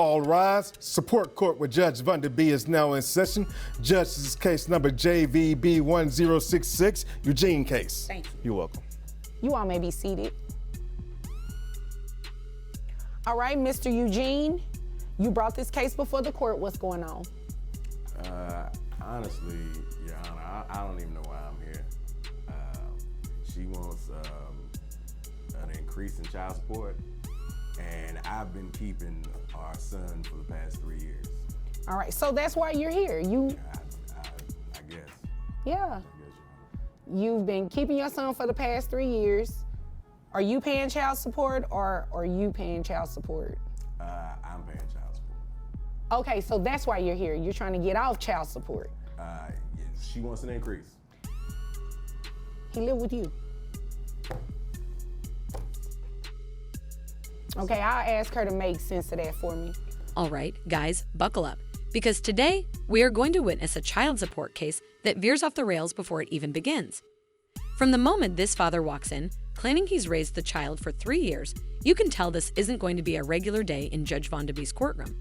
All rise. Support court with Judge Vonda B is now in session. Judge, this is case number JVB1066, Eugene case. Thank you. You're welcome. You all may be seated. All right, Mr. Eugene, you brought this case before the court. What's going on? Honestly, Your Honor, I don't even know why I'm here. She wants an increase in child support, and I've been keeping our son for the past 3 years. All right, so that's why you're here. I guess. Yeah. I guess, Your Honor. You've been keeping your son for the past 3 years. Are you paying child support or are you paying child support? I'm paying child support. Okay, so that's why you're here. You're trying to get off child support. Yes, she wants an increase. He live with you. Okay, I'll ask her to make sense of that for me. All right, guys, buckle up, because today we are going to witness a child support case that veers off the rails before it even begins. From the moment this father walks in, claiming he's raised the child for 3 years, you can tell this isn't going to be a regular day in Judge Vonda B's courtroom.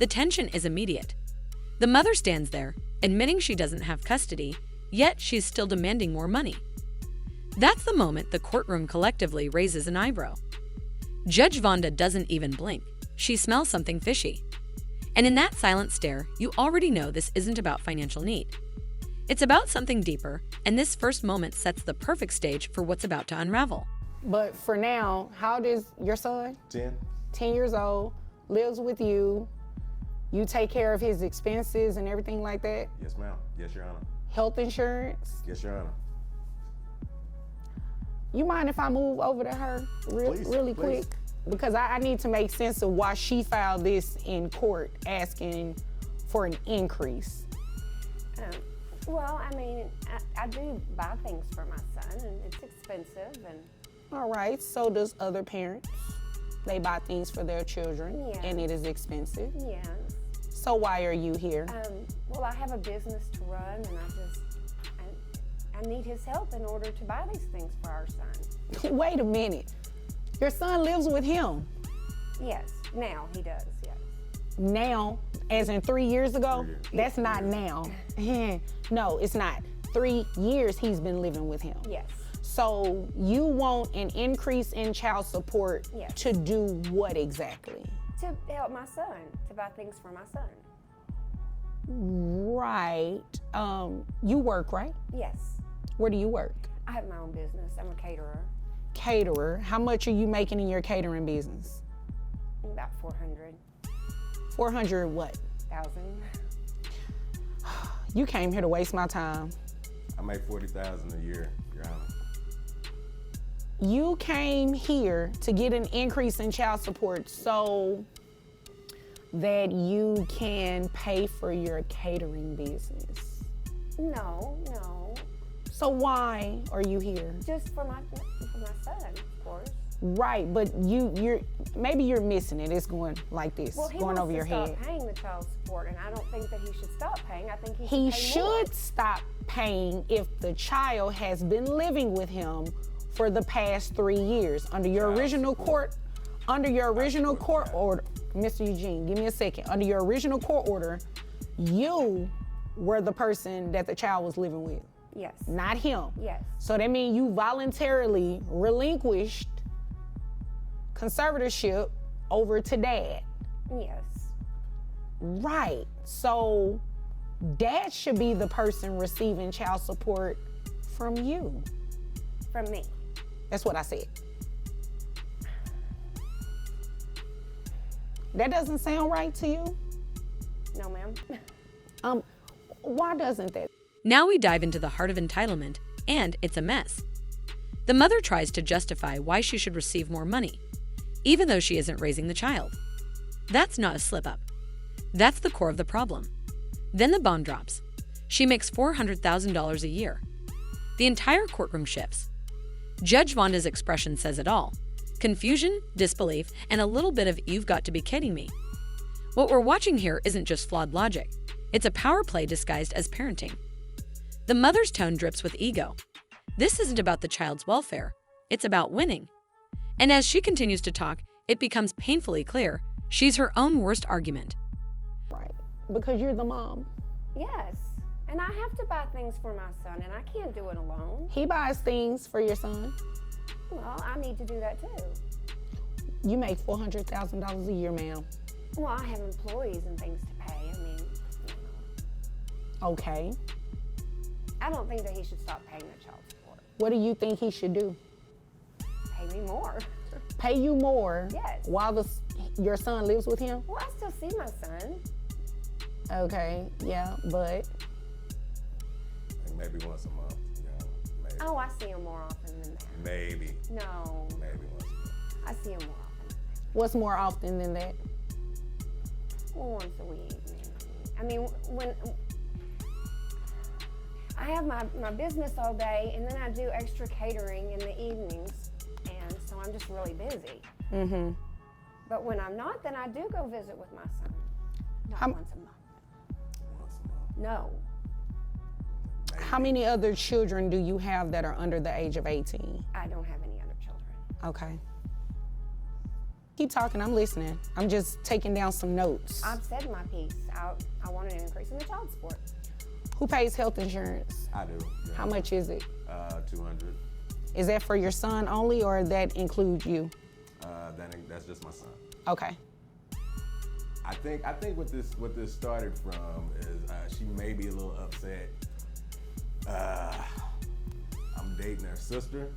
The tension is immediate. The mother stands there, admitting she doesn't have custody, yet she's still demanding more money. That's the moment the courtroom collectively raises an eyebrow. Judge Vonda doesn't even blink. She smells something fishy. And in that silent stare, you already know this isn't about financial need. It's about something deeper, and this first moment sets the perfect stage for what's about to unravel. But for now, how old is your son? 10? 10 years old, lives with you. You take care of his expenses and everything like that? Yes, ma'am. Yes, Your Honor. Health insurance? Yes, Your Honor. You mind if I move over to her Please, really please. quick? Because I need to make sense of why she filed this in court asking for an increase. Well, I mean, I do buy things for my son, and it's expensive, and All right, so does other parents. They buy things for their children, Yeah. and it is expensive. yeah. So why are you here? Well, I have a business to run, and I need his help in order to buy these things for our son. Wait a minute. Your son lives with him Yes, now he does, yes. now, as in 3 years ago? 3 years. That's not now. No, it's not. 3 years he's been living with him. Yes, So you want an increase in child support Yes. to do what exactly? to help my son, to buy things for my son. Right. You work, right? Yes, Where do you work? I have my own business. I'm a caterer. Caterer. How much are you making in your catering business? About 400,000. 400 what? You came here to waste my time. I make $40,000 a year, Your Honor. You came here to get an increase in child support so that you can pay for your catering business. No. So why are you here? Just for my son, of course. Right, but you're maybe you're missing it. It's going like this, Well, he going wants over to your stop head. paying the child support, and I don't think that he should stop paying. I think he He should pay more. should stop paying if the child has been living with him for the past 3 years. Under your original court order, Mr. Eugene, give me a second. Under your original court order, you were the person that the child was living with, Yes. not him. Yes. So that means you voluntarily relinquished conservatorship over to dad. Yes. Right. So dad should be the person receiving child support from you. From me. That's what I said. That doesn't sound right to you? No, ma'am. Why doesn't that? Now we dive into the heart of entitlement, and it's a mess. The mother tries to justify why she should receive more money, even though she isn't raising the child. That's not a slip-up. That's the core of the problem. Then the bomb drops. She makes $400,000 a year. The entire courtroom shifts. Judge Vonda's expression says it all. Confusion, disbelief, and a little bit of "you've got to be kidding me." What we're watching here isn't just flawed logic. It's a power play disguised as parenting. The mother's tone drips with ego. This isn't about the child's welfare. It's about winning. And as she continues to talk, it becomes painfully clear she's her own worst argument. Right. Because you're the mom. Yes. And I have to buy things for my son, and I can't do it alone. He buys things for your son. Well, I need to do that too. You make $400,000 a year, ma'am. Well, I have employees and things to pay. I mean, Okay. I don't think that he should stop paying the child support. What do you think he should do? Pay me more. Pay you more Yes. while your son lives with him? Well, I still see my son. Okay, yeah, but Like maybe once a month. Yeah, maybe. Oh, I see him more often than that. Maybe. No, Maybe once a month. I see him more often. what's more often than that? Well, once a week, maybe. I mean, when I have my business all day, and then I do extra catering in the evenings, and so I'm just really busy. Mm-hmm. But when I'm not, then I do go visit with my son. Not How- once a month. Once a month. No. How many other children do you have that are under the age of 18? I don't have any other children. Okay. Keep talking, I'm listening. I'm just taking down some notes. I've said my piece. I wanted an increase in the child support. Who pays health insurance? I do. Yeah. How much is it? 200. Is that for your son only, or that includes you? That's just my son. Okay. I think what this started from is she may be a little upset. I'm dating her sister.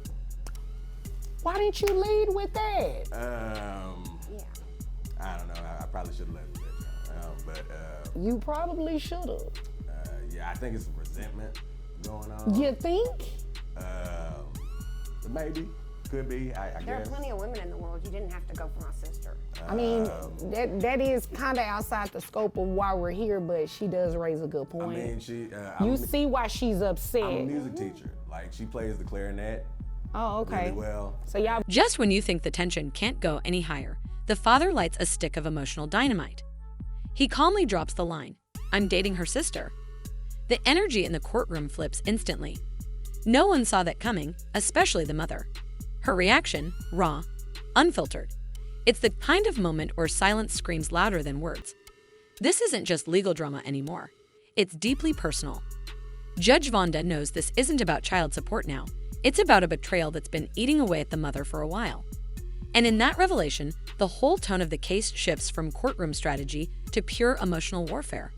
Why didn't you lead with that? Yeah. I don't know. I probably should have left it there. You probably should have. Yeah, I think it's some resentment going on. You think? Maybe. Could be. I There are guess. plenty of women in the world. You didn't have to go for my sister. I mean, that is kind of outside the scope of why we're here, but she does raise a good I point. mean, You see why she's upset. I'm a music teacher. Like, she plays the clarinet Oh, okay. really well. So y'all, Just when you think the tension can't go any higher, the father lights a stick of emotional dynamite. He calmly drops the line, "I'm dating her sister." The energy in the courtroom flips instantly. No one saw that coming, especially the mother. Her reaction, raw, unfiltered. It's the kind of moment where silence screams louder than words. This isn't just legal drama anymore. It's deeply personal. Judge Vonda knows this isn't about child support now. It's about a betrayal that's been eating away at the mother for a while. And in that revelation, the whole tone of the case shifts from courtroom strategy to pure emotional warfare.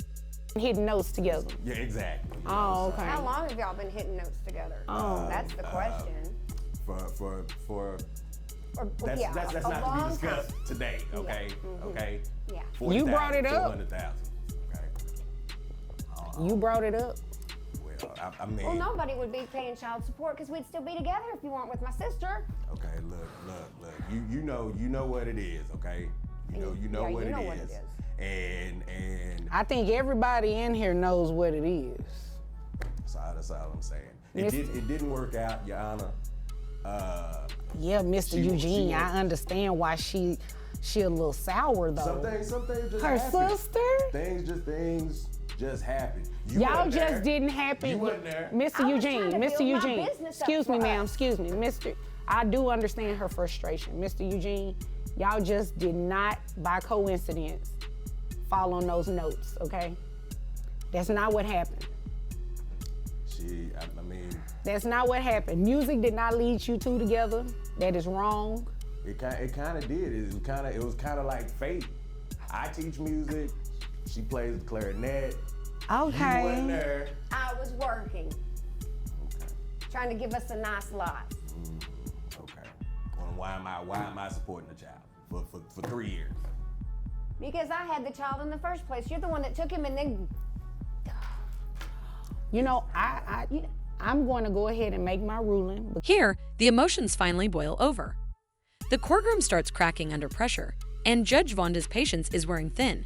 hitting notes together. Yeah, exactly. You know, Oh, so okay. How long have y'all been hitting notes together? Oh. That's the question. For Or, that's yeah, that's a not to long be discussed time. today. Okay. Okay. Yeah. 40,000, You brought it up. 200,000. Okay. You brought it up. Well, I mean. Well, nobody would be paying child support because we'd still be together if you weren't with my sister. Okay, look. You know what it is, okay? You know Yeah, what you it know what is. it is. And I think everybody in here knows what it is. that's all I'm saying. Miss- It didn't work out, Your Honor. Yeah, Mr. She- Eugene, she- I understand why she a little sour though. Some things just Her happen. sister? Things just happen. You Y'all wasn't just there. didn't happen. You wasn't there. Mr. I was trying Eugene, to Mr. build my Eugene. business up Excuse me, for ma'am. us. Excuse me, Mr. I do understand her frustration. Mr. Eugene, y'all just did not, by coincidence, fall on those notes, okay? That's not what happened. I mean, That's not what happened. Music did not lead you two together. That is wrong. it kind of did. It was kind of like fate. I teach music. She plays the clarinet. You wasn't Okay. there. I was working, trying to give us a nice life. Okay. Well, why am I supporting the child for 3 years? Because I had the child in the first place. You're the one that took him and then. You know, I'm going to go ahead and make my ruling. Here, the emotions finally boil over. The courtroom starts cracking under pressure, and Judge Vonda's patience is wearing thin.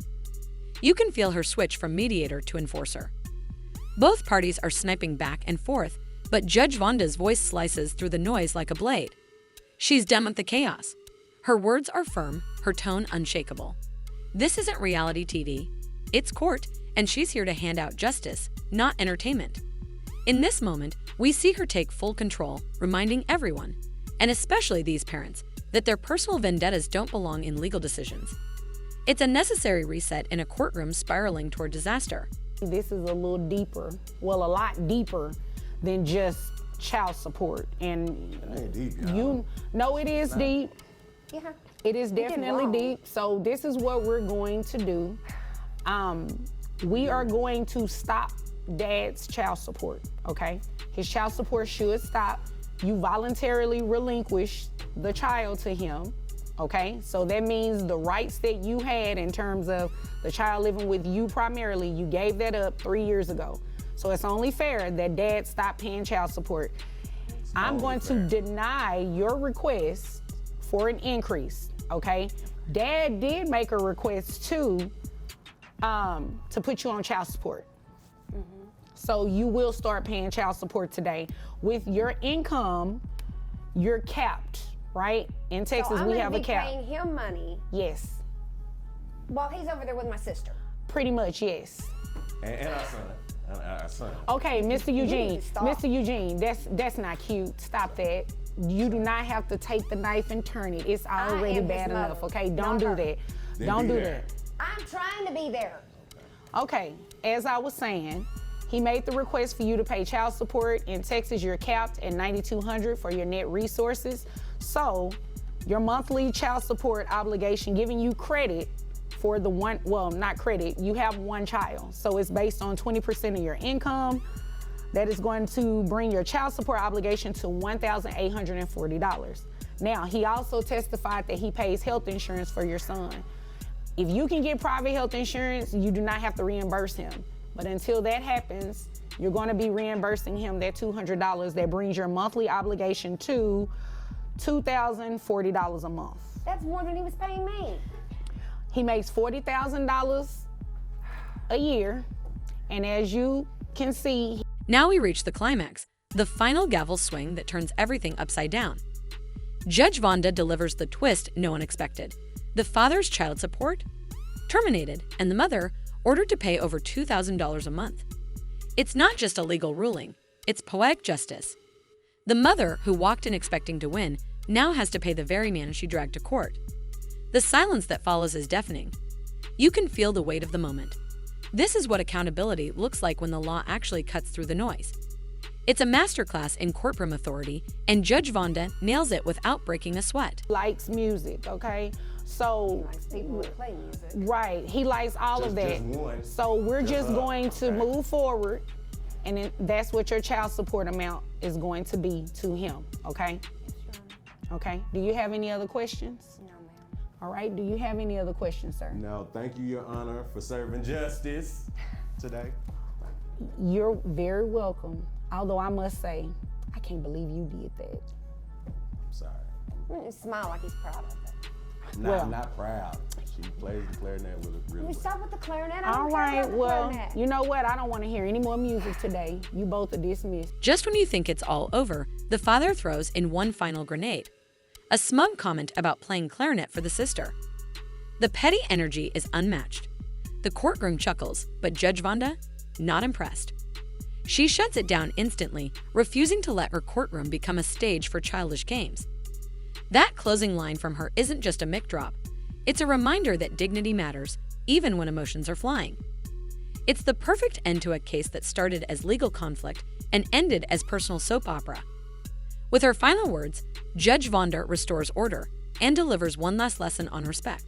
You can feel her switch from mediator to enforcer. Both parties are sniping back and forth, but Judge Vonda's voice slices through the noise like a blade. She's done with the chaos. Her words are firm, her tone unshakable. This isn't reality TV. It's court, and she's here to hand out justice, not entertainment. In this moment, we see her take full control, reminding everyone, and especially these parents, that their personal vendettas don't belong in legal decisions. It's a necessary reset in a courtroom spiraling toward disaster. This is a little deeper, well, a lot deeper than just child support. And It ain't deep, y'all. no, it is deep. Yeah. It is He did definitely wrong. deep. So this is what we're going to do. We are going to stop Dad's child support, okay? His child support should stop. You voluntarily relinquish the child to him, okay? So that means the rights that you had in terms of the child living with you primarily, you gave that up 3 years ago. So it's only fair that Dad stop paying child support. I'm going to deny your request for an increase, okay? Dad did make a request to put you on child support. So you will start paying child support today. With your income, you're capped, right? In Texas, so we have a cap. I'm gonna be paying him money Yes, while he's over there with my sister. pretty much, yes. And our son. And our son. Okay, Mr. Eugene, need to stop. Mr. Eugene, that's not cute. Stop that. You do not have to take the knife and turn it. It's already am his bad enough, mother, okay? Don't not do her. that. Then Don't be do there. that. I'm trying to be there. Okay, as I was saying, he made the request for you to pay child support. In Texas, you're capped at $9,200 for your net resources. So your monthly child support obligation, giving you credit for the one, well, not credit, you have one child. So it's based on 20% of your income. That is going to bring your child support obligation to $1,840. Now, he also testified that he pays health insurance for your son. If you can get private health insurance, you do not have to reimburse him. But until that happens, you're going to be reimbursing him that $200. That brings your monthly obligation to $2,040 a month. That's more than he was paying me. He makes $40,000 a year, and as you can see, Now we reach the climax, the final gavel swing that turns everything upside down. Judge Vonda delivers the twist no one expected. The father's child support terminated, and the mother ordered to pay over $2,000 a month. It's not just a legal ruling, it's poetic justice. The mother, who walked in expecting to win, now has to pay the very man she dragged to court. The silence that follows is deafening. You can feel the weight of the moment. This is what accountability looks like when the law actually cuts through the noise. It's a masterclass in courtroom authority, and Judge Vonda nails it without breaking a sweat. likes music, okay? So, Likes people that play music. right, he likes all of that. Just one. So we're just her. going to Okay. move forward, and then that's what your child support amount is going to be to him, okay? Okay, do you have any other questions? No, ma'am. All right, do you have any other questions, sir? No, thank you, Your Honor, for serving justice today. You're very welcome. Although I must say, I can't believe you did that. Sorry. Smile like he's proud of it. I'm not proud. She plays the clarinet with us really We well. stop with the clarinet. I All don't care right, about the well, clarinet. you know what? I don't want to hear any more music today. You both are dismissed. Just when you think it's all over, the father throws in one final grenade. A smug comment about playing clarinet for the sister. The petty energy is unmatched. The courtroom chuckles, but Judge Vonda, not impressed. She shuts it down instantly, refusing to let her courtroom become a stage for childish games. That closing line from her isn't just a mic drop. It's a reminder that dignity matters, even when emotions are flying. It's the perfect end to a case that started as legal conflict and ended as personal soap opera. With her final words, Judge Vonda restores order and delivers one last lesson on respect.